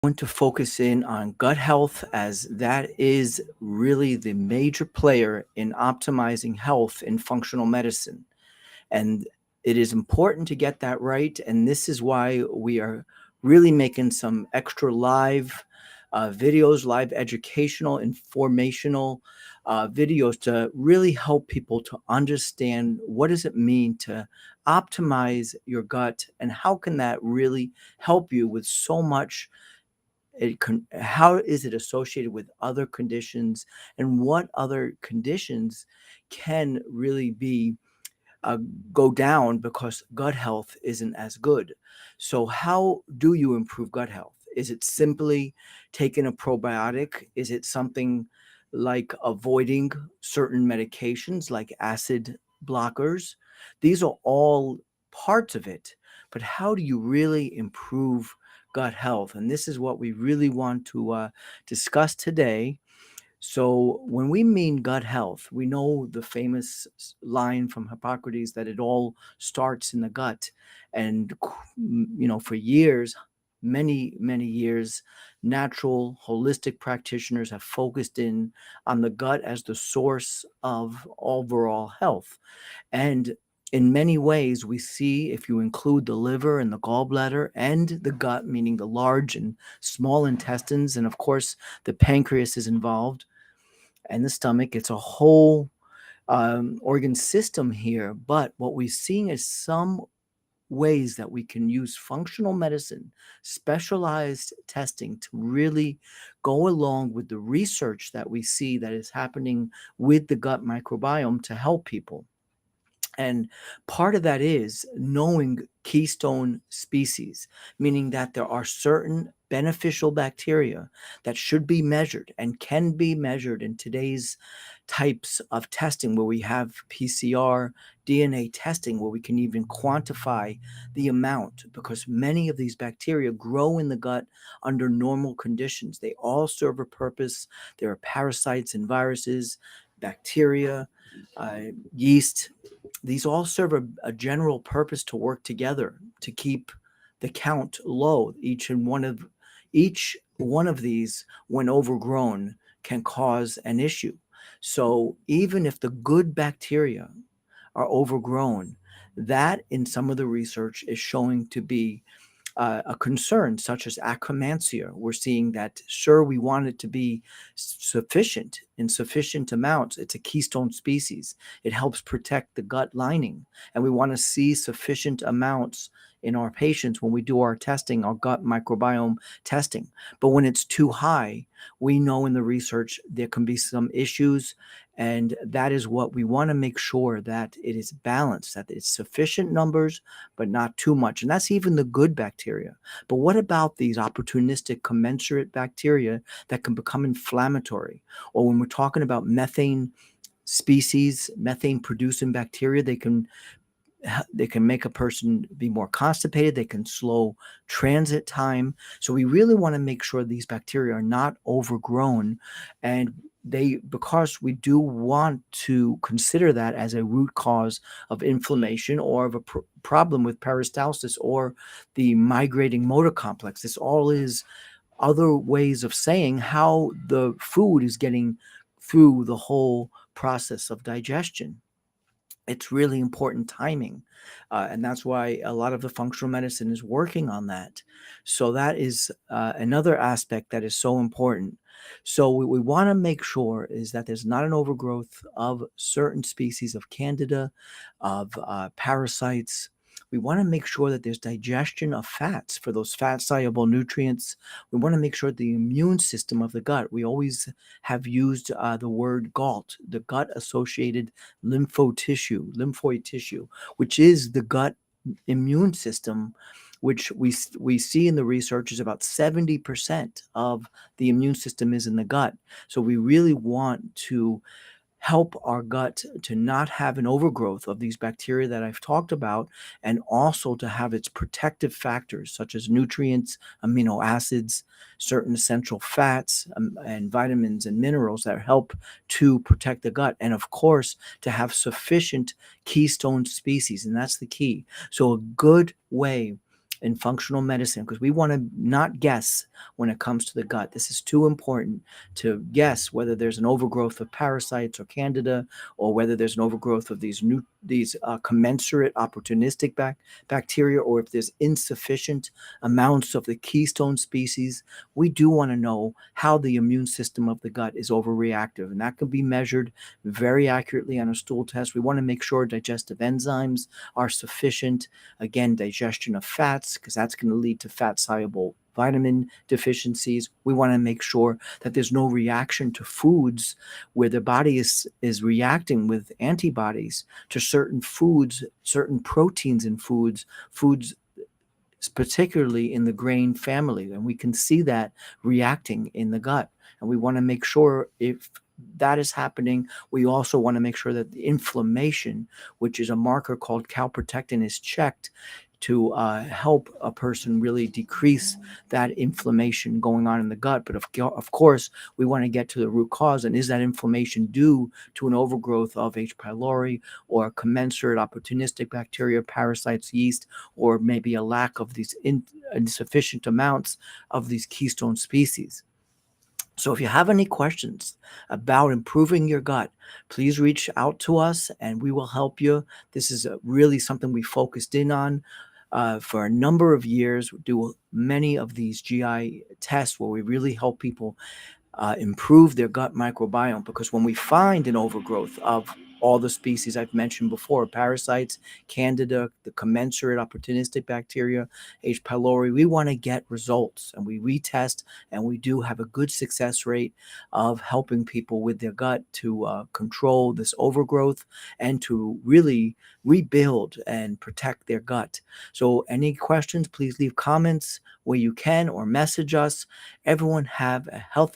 Want to focus in on gut health as that is really the major player in optimizing health in functional medicine. And it is important to get that right. And this is why we are really making some extra live videos, live educational, informational videos to really help people to understand what does it mean to optimize your gut and how can that really help you with so much. How is it associated with other conditions, and what other conditions can really be uh, go down because gut health isn't as good. So, how do you improve gut health? Is it simply taking a probiotic? Is it something like avoiding certain medications like acid blockers? These are all parts of it. But how do you really improve gut health? And this is what we really want to discuss today. So, when we mean gut health, we know the famous line from Hippocrates that it all starts in the gut. And, for years, many years, natural, holistic practitioners have focused in on the gut as the source of overall health. And in many ways, we see if you include the liver and the gallbladder and the gut, meaning the large and small intestines, and of course, the pancreas is involved and the stomach. It's a whole organ system here. But what we're seeing is some ways that we can use functional medicine, specialized testing to really go along with the research that we see that is happening with the gut microbiome to help people. And part of that is knowing keystone species, meaning that there are certain beneficial bacteria that should be measured and can be measured in today's types of testing where we have PCR, DNA testing, where we can even quantify the amount because many of these bacteria grow in the gut under normal conditions. They all serve a purpose. There are parasites and viruses, bacteria, yeast. These all serve a general purpose to work together to keep the count low. Each one of these, when overgrown, can cause an issue. So even if the good bacteria are overgrown, that in some of the research is showing to be a concern, such as acromantia. We're seeing that, sure, we want it to be sufficient in sufficient amounts. It's a keystone species. It helps protect the gut lining. And we want to see sufficient amounts in our patients when we do our testing, our gut microbiome testing. But when it's too high, we know in the research there can be some issues. And that is what we want to make sure that it is balanced, that it's sufficient numbers, but not too much. And that's even the good bacteria. But what about these opportunistic commensurate bacteria that can become inflammatory? Or when we're talking about methane species, methane producing bacteria, they can make a person be more constipated. They can slow transit time. So we really want to make sure these bacteria are not overgrown, and because we do want to consider that as a root cause of inflammation or of a problem with peristalsis or the migrating motor complex. This all is other ways of saying how the food is getting through the whole process of digestion. It's really important timing. And that's why a lot of the functional medicine is working on that. So that is another aspect that is so important. So what we want to make sure is that there's not an overgrowth of certain species of candida, of parasites. We want to make sure that there's digestion of fats for those fat soluble nutrients. We want to make sure the immune system of the gut, we always have used the word GALT, the gut associated lymphoid tissue, which is the gut immune system, which we see in the research is about 70% of the immune system is in the gut. So we really want to help our gut to not have an overgrowth of these bacteria that I've talked about, and also to have its protective factors such as nutrients, amino acids, certain essential fats, and vitamins and minerals that help to protect the gut. And of course, to have sufficient keystone species. And that's the key. So, a good way in functional medicine because we want to not guess when it comes to the gut. This is too important to guess whether there's an overgrowth of parasites or candida, or whether there's an overgrowth of these commensurate opportunistic bacteria, or if there's insufficient amounts of the keystone species. We do want to know how the immune system of the gut is overreactive, and that can be measured very accurately on a stool test. We want to make sure digestive enzymes are sufficient. Again, digestion of fats, because that's going to lead to fat soluble vitamin deficiencies. We want to make sure that there's no reaction to foods where the body is reacting with antibodies to certain foods, certain proteins in foods particularly in the grain family, and we can see that reacting in the gut. And we want to make sure if that is happening, we also want to make sure that the inflammation, which is a marker called calprotectin, is checked to help a person really decrease that inflammation going on in the gut. But of course, we want to get to the root cause. And is that inflammation due to an overgrowth of H. pylori or a commensurate opportunistic bacteria, parasites, yeast, or maybe a lack of these insufficient amounts of these keystone species? So if you have any questions about improving your gut, please reach out to us and we will help you. This is really something we focused in on for a number of years. We do many of these GI tests where we really help people improve their gut microbiome, because when we find an overgrowth of all the species I've mentioned before, parasites, candida, the commensurate opportunistic bacteria, H. pylori, we want to get results, and we retest, and we do have a good success rate of helping people with their gut to control this overgrowth and to really rebuild and protect their gut. So any questions, please leave comments where you can or message us. Everyone have a healthy